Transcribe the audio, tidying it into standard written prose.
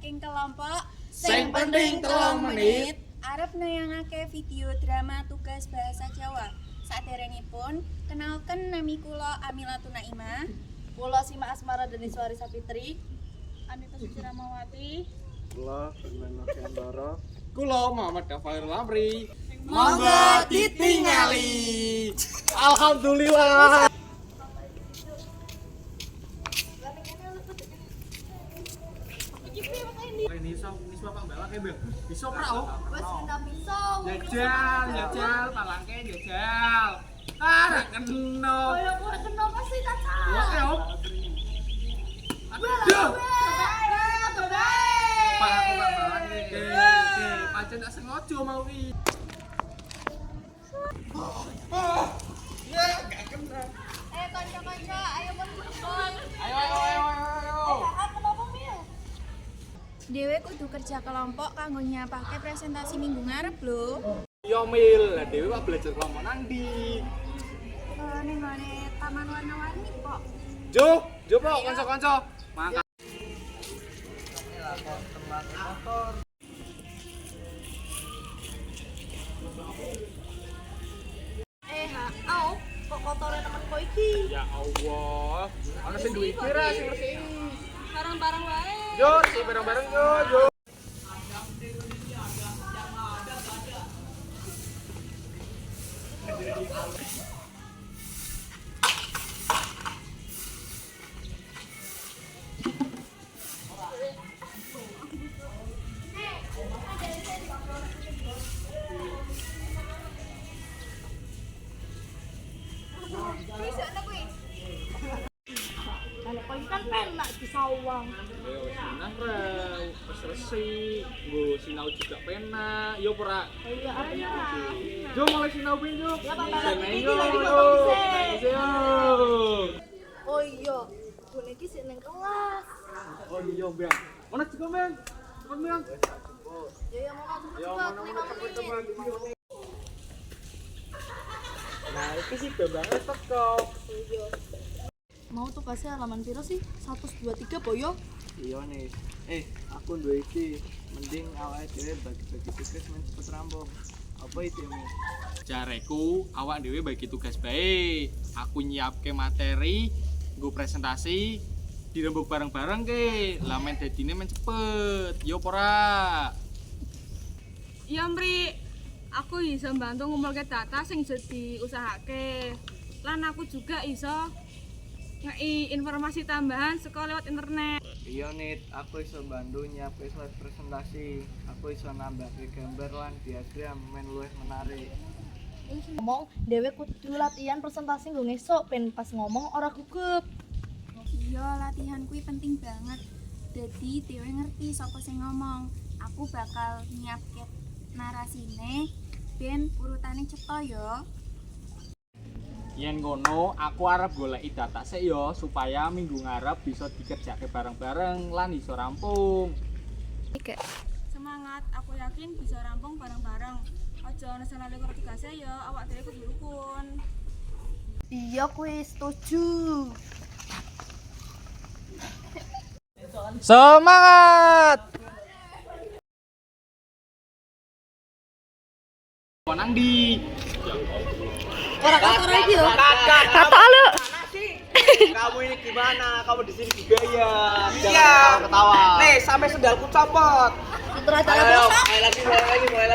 saking kelompok Sing penting 3 menit. arep nayangake video drama tugas bahasa Jawa. Saderengipun, kenalken nami kula Amilatun Naimah. Kula Sima Asmara Deniswari Sapitri, Anita Suciramawati, Kula Fernando Kiandoro. Kula Muhammad Dafair Lamri. Monggo ditingali. Alhamdulillah. Ini Bapak balake, Bang. Bisa ora, Oh? wes kena bisa. Jajal, palangke jajal. Ra kena. Kaya kowe kena pasti Caca. Ya, Om. Aduh. Pak aku Pak balake. Pancen tak sengaja mau iki. Ya, gak kena. Kanca-kanca, ayo kumpul. Ayo. Kenapa, Mil? Dewe kudu kerja kelompok kanggo nyapake presentasi minggu ngarep lho. Yo Mil, lah dhewe kok belajar kelompok nang ndi? Ning ngene taman warna-warni kok. Jo po kanca-kanca. Mangkat. Kok kotore temen kowe iki? Ya Allah. Ana sing duwe iki ra sing resiki. Barang-barang wae. Jo, si bareng-bareng Jo. Kowe kan penak disawang. Yo senang ra, wis resik. Nggo sinau juga penak. Yo ora. Iya, ayo. Jo mulai sinau pin Jo. Ya, Pak, lagi Yo. potong dhisik. Yo. Oh iya, gue iki sik nang kelas. Oh iya, Bang. Mana juga, Bang? Cepet, Bang. Ya mau Yo, cepet, mana 5 menit. Nah, iki sih banget teko. Iya. Mau tugasnya halaman piro sih? 123 boyo? Iya nih, aku duwe iki. Mending awake dhewe bagi-bagi tugas men cepet rampung. Apa itu nih? Jareku awak dhewe bagi tugas bae. Aku nyiapke materi, nggo presentasi, dirembuk bareng-bareng ke. Lah men dadine men cepet. Yo ora. Iya Mri, aku bisa bantu ngumpulke data sing iso diusahake. Lan aku juga iso ngei informasi tambahan saka lewat internet. Iya nih, aku iso bantu nyiapke slide presentasi. Aku iso nambahke gambar lan diagram men luwih menarik. Ngomong, dhewe kudu latihan presentasi nggo ngesuk ben pas ngomong ora gugup. Iya, latihan kuwi penting banget. Dadi dhewe ngerti sapa sing ngomong. Aku bakal nyiapke narasine ben urutane cetha ya. Yen ngono, aku arep goleki data sik yo supaya minggu ngarep bisa dikerjake bareng-bareng lan iso rampung. Semangat, aku yakin bisa rampung bareng-bareng. Aja ana sing lali karo tugasnya ya, awak dhewe kudu rukun. Iya kuwi setuju. Semangat! Nang di. Ora kotor iki yo. Kamu ini gimana? Kamu di sini juga ya? Jangan ketawa. Nih, sampai sendalku copot. Atur aja lah. Mulai lagi.